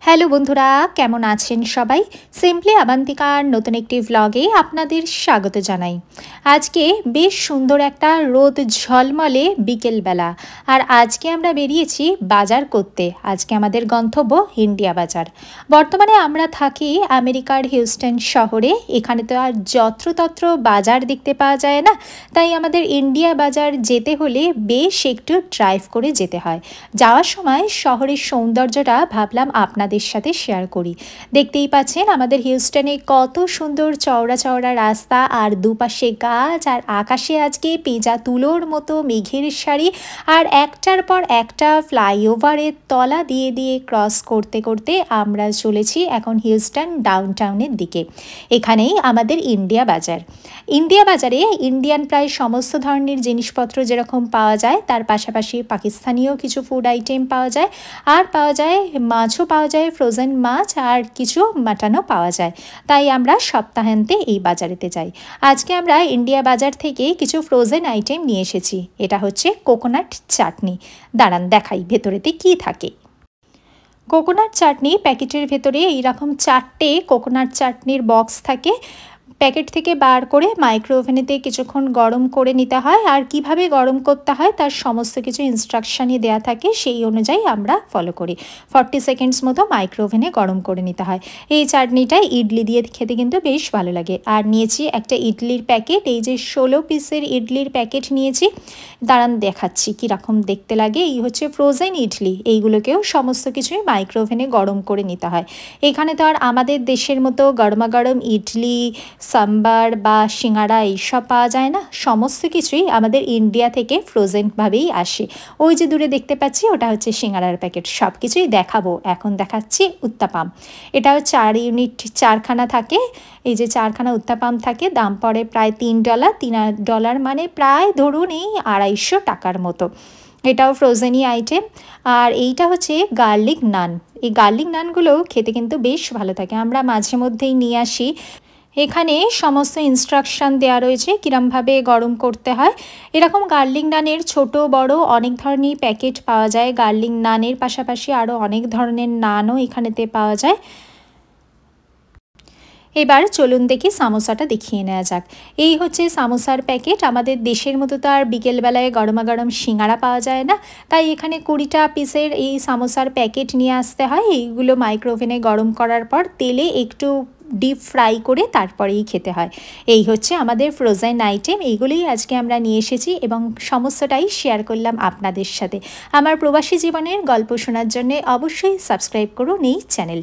Hello বন্ধুরা, কেমন আছেন সবাই? সিম্পলি আবান্তিকার নতুন একটি ভ্লগে আপনাদের স্বাগত জানাই। আজকে বেশ সুন্দর একটা রোদ ঝলমলে বিকেলবেলা, আর আজকে আমরা বেরিয়েছি বাজার করতে। আজকে আমাদের গন্তব্য ইন্ডিয়া বাজার। বর্তমানে আমরা থাকি আমেরিকার হিউস্টন শহরে। এখানে তো আর যত্রতত্র বাজার দেখতে পাওয়া যায় না, তাই আমাদের ইন্ডিয়া বাজার যেতে হলে বেশ একটু ড্রাইভ করে যেতে হয়। যাওয়ার সময় শহরের সৌন্দর্যটা ভাবলাম আপনাদের সাথে শেয়ার করি। দেখতেই পাচ্ছেন আমাদের হিউস্টনে কত সুন্দর চওড়া চওড়া রাস্তা, আর দুপাশে গাছ, আর আকাশে আজকে পেঁজা তুলোর মতো মেঘের সারি, আর একটার পর একটা ফ্লাইওভারের তলা দিয়ে দিয়ে ক্রস করতে করতে আমরা চলেছি এখন হিউস্টন ডাউনটাউনের দিকে। এখানেই আমাদের ইন্ডিয়া বাজার। ইন্ডিয়া বাজারে ইন্ডিয়ান প্রায় সমস্ত ধরনের জিনিসপত্র যেরকম পাওয়া যায়, তার পাশাপাশি পাকিস্তানিও কিছু ফুড আইটেম পাওয়া যায়, আর পাওয়া যায় মাছও পাওয়া যায়, ফ্রোজেন মাছ, আর কিছু মাটনও পাওয়া যায়। তাই আমরা সপ্তাহান্তে এই বাজারেতে যাই। আজকে আমরা ইন্ডিয়া বাজার থেকে কিছু ফ্রোজেন আইটেম নিয়ে এসেছি। এটা হচ্ছে কোকোনাট চাটনি। দাঁড়ান দেখাই ভেতরেতে কি থাকে। কোকোনাট চাটনি প্যাকেটের ভেতরে এইরকম 4টে কোকোনাট চাটনির বক্স থাকে। প্যাকেট থেকে বার করে মাইক্রো ওভেনেতে কিছুক্ষণ গরম করে নিতে হয়, আর কিভাবে গরম করতে হয় তার সমস্ত কিছু ইনস্ট্রাকশানই দেওয়া থাকে, সেই অনুযায়ী আমরা ফলো করি। 40 সেকেন্ডস মতো মাইক্রো ওভেনে গরম করে নিতে হয়। এই চাটনিটা ইডলি দিয়ে খেতে কিন্তু বেশ ভালো লাগে। আর নিয়েছি একটা ইডলির প্যাকেট, এই যে 16 পিসের ইডলির প্যাকেট নিয়েছি। দাঁড়ান দেখাচ্ছি কীরকম দেখতে লাগে। এই হচ্ছে ফ্রোজেন ইডলি। এইগুলোকেও সমস্ত কিছুই মাইক্রো ওভেনে গরম করে নিতে হয়। এখানে তো আর আমাদের দেশের মতো গরমাগরম ইডলি, সাম্বার বা সিঙ্গাড়া এইসব পাওয়া যায় না। সমস্ত কিছুই আমাদের ইন্ডিয়া থেকে ফ্রোজেনভাবেই আসে। ওই যে দূরে দেখতে পাচ্ছি ওটা হচ্ছে সিঙ্গাড়ার প্যাকেট। সব কিছুই দেখাবো। এখন দেখাচ্ছি উত্তাপাম। এটাও 4 ইউনিট 4খানা থাকে। এই যে 4খানা উত্তাপাম থাকে, দাম পড়ে প্রায় $3। $3 মানে প্রায় ধরুন এই 250 টাকার মতো। এটাও ফ্রোজেনই আইটেম। আর এইটা হচ্ছে গার্লিক নান। এই গার্লিক নানগুলো খেতে কিন্তু বেশ ভালো থাকে, আমরা মাঝে মধ্যেই নিয়ে আসি। এখানে সমস্ত ইনস্ট্রাকশান দেওয়া রয়েছে কীরমভাবে গরম করতে হয়। এরকম গার্লিক নানের ছোট বড় অনেক ধরনের প্যাকেট পাওয়া যায়। গার্লিক নানের পাশাপাশি আরও অনেক ধরনের নানও এখানেতে পাওয়া যায়। এবার চলুন দেখি সামোসাটা দেখিয়ে নেওয়া যাক। এই হচ্ছে সামোসার প্যাকেট। আমাদের দেশের মতো তো আর বিকেলবেলায় গরমাগরম সিঙ্গাড়া পাওয়া যায় না, তাই এখানে 20টা পিসের এই সামোসার প্যাকেট নিয়ে আসতে হয়। এইগুলো মাইক্রো ওভেনে গরম করার পর তেলে একটু ডিপ ফ্রাই করে তারপরেই খেতে হয়। এই হচ্ছে আমাদের ফ্রোজেন আইটেম। এইগুলোই আজকে আমরা নিয়ে এসেছি এবং সমস্তটাই শেয়ার করলাম আপনাদের সাথে। আমার প্রবাসী জীবনের গল্প শোনার জন্য অবশ্যই সাবস্ক্রাইব করুন এই চ্যানেল।